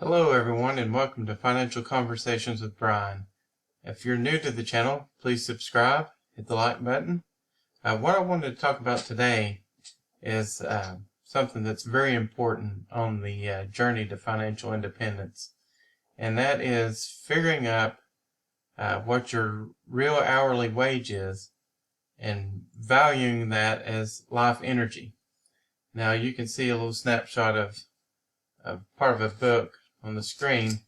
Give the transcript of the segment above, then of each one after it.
Hello everyone and welcome to Financial Conversations with Brian. If you're new to the channel, please subscribe, hit the like button. What I wanted to talk about today is something that's very important on the journey to financial independence, and that is figuring out what your real hourly wage is and valuing that as life energy. Now you can see a little snapshot of part of a book on the screen,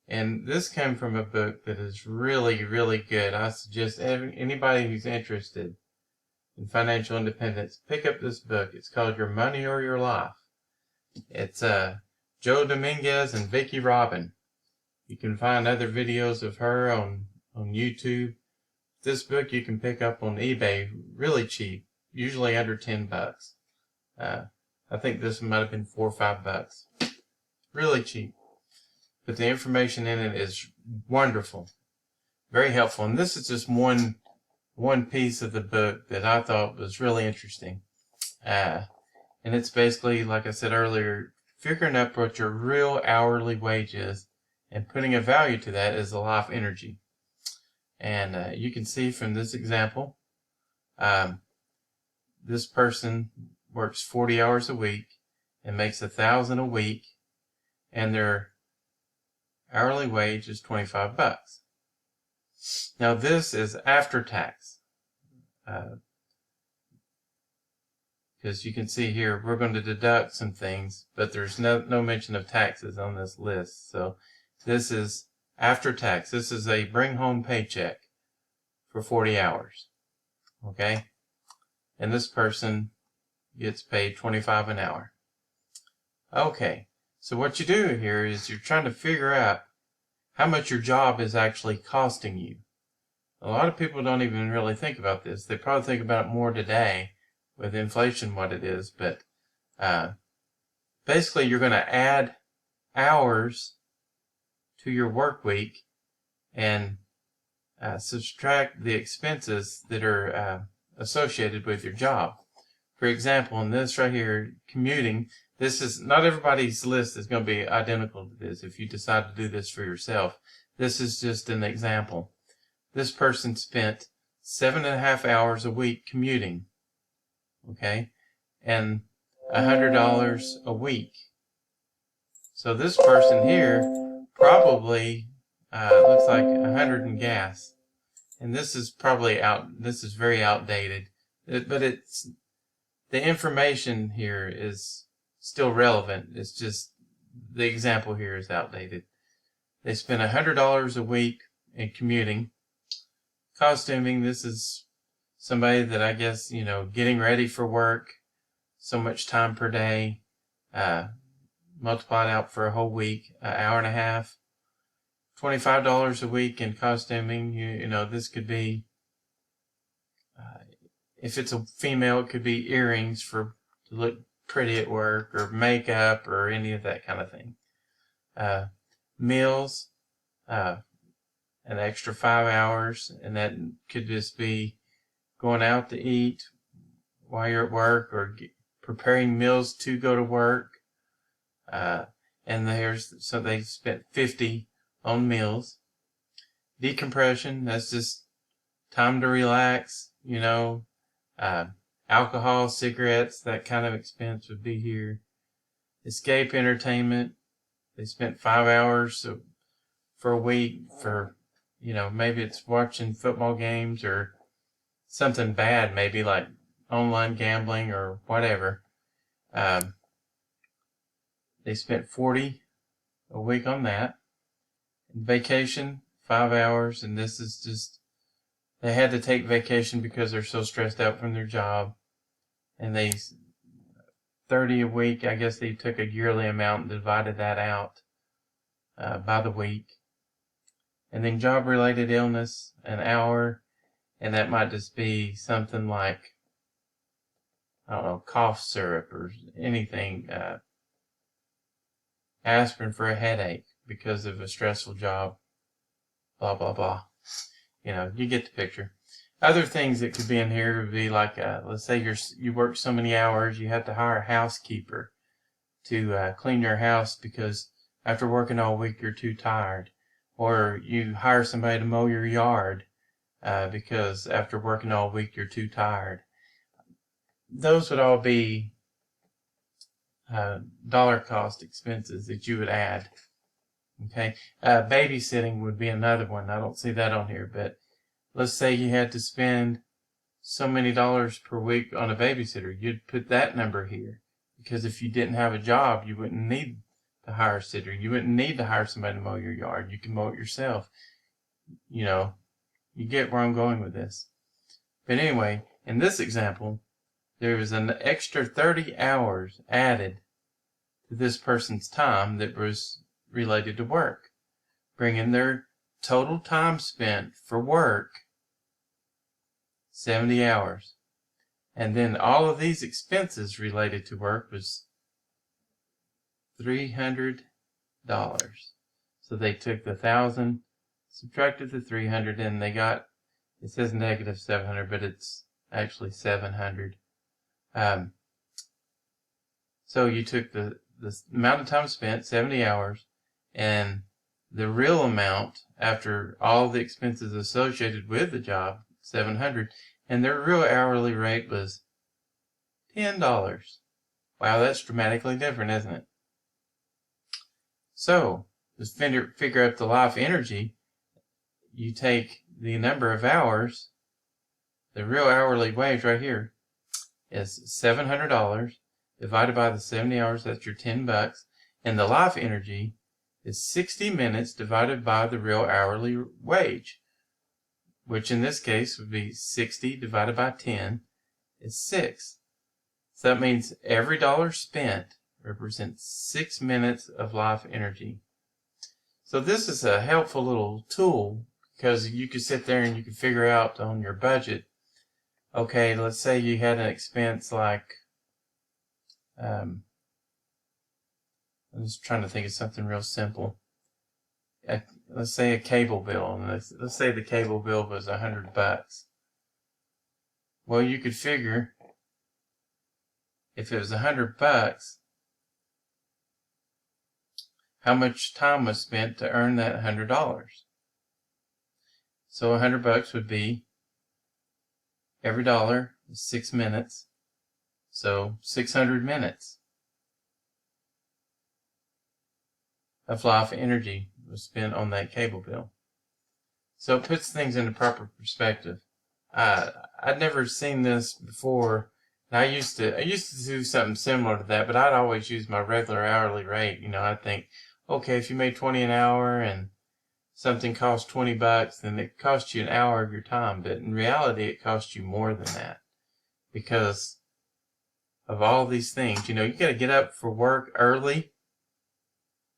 and this came from a book that is really good. I suggest anybody who's interested in financial independence pick up this book. It's called Your Money or Your Life. It's Joe Dominguez and Vicki Robin. You can find other videos of her on YouTube. This book you can pick up on eBay really cheap, usually under $10. I think this might have been $4 or $5. Really cheap. But the information in it is wonderful, very helpful. And this is just one piece of the book that I thought was really interesting. And it's basically, like I said earlier, figuring out what your real hourly wage is and putting a value to that as a life energy. And you can see from this example, this person works 40 hours a week and makes $1,000 a week, and their hourly wage is $25. Now this is after tax, because you can see here we're going to deduct some things, but there's no mention of taxes on this list. So this is after tax. This is a bring home paycheck for 40 hours. Okay, and this person gets paid $25 an hour. Okay. So what you do here is you're trying to figure out how much your job is actually costing you. A lot of people don't even really think about this. They probably think about it more today with inflation, what it is. But basically you're going to add hours to your work week and subtract the expenses that are associated with your job. For example, in this right here, commuting, this is not everybody's list is going to be identical to this. If you decide to do this for yourself, this is just an example. This person spent 7.5 hours a week commuting, okay, and $100 a week. So this person here probably looks like 100 in gas, and this is probably this is very outdated, but it's the information here is still relevant. It's just the example here is outdated. They spend $100 a week in commuting. Costuming, this is somebody that I guess, getting ready for work, so much time per day, multiplied out for a whole week, an hour and a half. $25 a week in costuming. This could be, if it's a female, it could be earrings to look pretty at work, or makeup, or any of that kind of thing. Meals, an extra 5 hours, and that could just be going out to eat while you're at work, or preparing meals to go to work. And so they spent $50 on meals. Decompression, that's just time to relax, alcohol, cigarettes, that kind of expense would be here. Escape entertainment, they spent 5 hours for a week for, maybe it's watching football games or something bad, maybe like online gambling or whatever. They spent 40 a week on that. Vacation, 5 hours, and this is just, they had to take vacation because they're so stressed out from their job. And 30 a week, I guess they took a yearly amount and divided that out by the week. And then job-related illness, an hour, and that might just be something like, I don't know, cough syrup or anything, aspirin for a headache because of a stressful job, blah, blah, blah. You get the picture. Other things that could be in here would be like, let's say you work so many hours, you have to hire a housekeeper to clean your house because after working all week you're too tired, or you hire somebody to mow your yard because after working all week you're too tired. Those would all be dollar cost expenses that you would add. Okay, babysitting would be another one. I don't see that on here, but let's say you had to spend so many dollars per week on a babysitter. You'd put that number here, because if you didn't have a job, you wouldn't need to hire a sitter. You wouldn't need to hire somebody to mow your yard. You can mow it yourself. You know, you get where I'm going with this. But anyway, in this example, there was an extra 30 hours added to this person's time that was related to work, bringing their total time spent for work 70 hours. And then all of these expenses related to work was $300. So they took the 1,000, subtracted the 300, and they got, it says negative 700, but it's actually 700. So you took the amount of time spent, 70 hours, and the real amount after all the expenses associated with the job, 700, and their real hourly rate was $10. Wow, that's dramatically different, isn't it? So, to figure out the life energy, you take the number of hours, the real hourly wage right here is $700 divided by the 70 hours, that's your $10, and the life energy is 60 minutes divided by the real hourly wage, which in this case would be 60 divided by 10 is 6. So that means every dollar spent represents 6 minutes of life energy. So this is a helpful little tool, because you could sit there and you could figure out on your budget, okay, let's say you had an expense like, I'm just trying to think of something real simple. Let's say a cable bill, and let's say the cable bill was $100. Well, you could figure if it was $100, how much time was spent to earn that $100. So $100 would be, every dollar is 6 minutes, so 600 minutes of life energy was spent on that cable bill. So it puts things into proper perspective. I'd never seen this before. I used to do something similar to that, but I'd always use my regular hourly rate. You know, I'd think, okay, if you made 20 an hour and something costs $20, then it costs you an hour of your time. But in reality, it costs you more than that, because of all these things. You know, you got to get up for work early.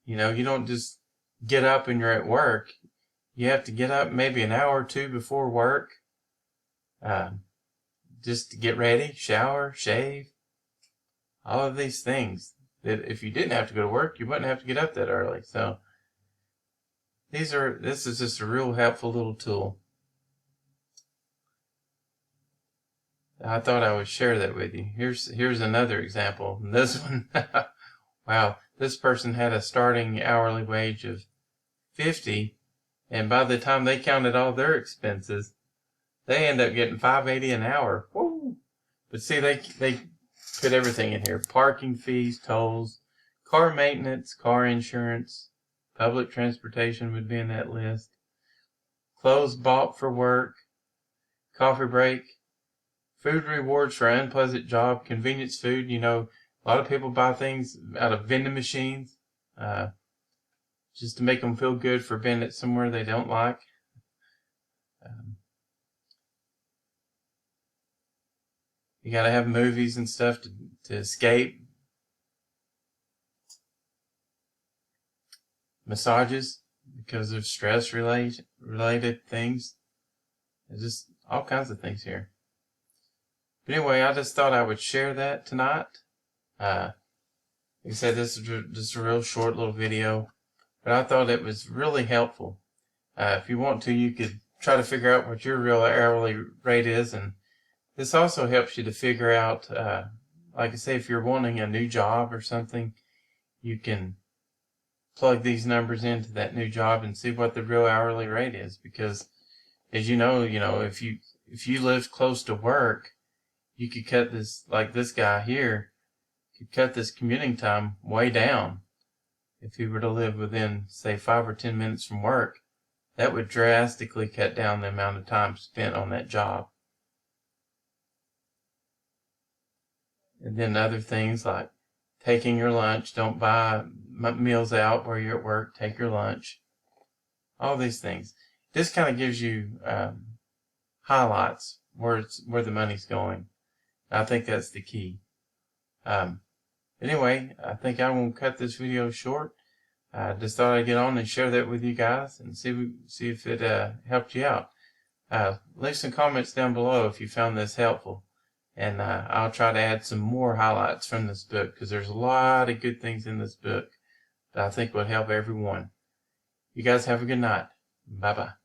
You know, you don't just get up and you're at work. You have to get up maybe an hour or two before work, just to get ready, shower, shave, all of these things that if you didn't have to go to work, you wouldn't have to get up that early. So this is just a real helpful little tool. I thought I would share that with you. Here's another example. This one, wow, this person had a starting hourly wage of $50, and by the time they counted all their expenses, they end up getting $5.80 an hour. Woo! But see, they put everything in here: parking fees, tolls, car maintenance, car insurance, public transportation would be in that list, clothes bought for work, coffee break, food rewards for unpleasant job, convenience food. You know, a lot of people buy things out of vending machines just to make them feel good for being at somewhere they don't like. You got to have movies and stuff to escape. Massages because of stress related things. There's just all kinds of things here. But anyway, I just thought I would share that tonight. Like I said, this is just a real short little video, but I thought it was really helpful. If you want to, you could try to figure out what your real hourly rate is, and this also helps you to figure out, like I say, if you're wanting a new job or something, you can plug these numbers into that new job and see what the real hourly rate is. Because as you know, if you live close to work, you could cut this, like this guy here, could cut this commuting time way down. If he were to live within, say, 5 or 10 minutes from work, that would drastically cut down the amount of time spent on that job. And then other things like taking your lunch. Don't buy meals out while you're at work. Take your lunch. All these things. This kind of gives you highlights where the money's going. I think that's the key. Anyway, I think I'm going to cut this video short. I just thought I'd get on and share that with you guys and see if it helped you out. Leave some comments down below if you found this helpful. And I'll try to add some more highlights from this book, because there's a lot of good things in this book that I think will help everyone. You guys have a good night. Bye-bye.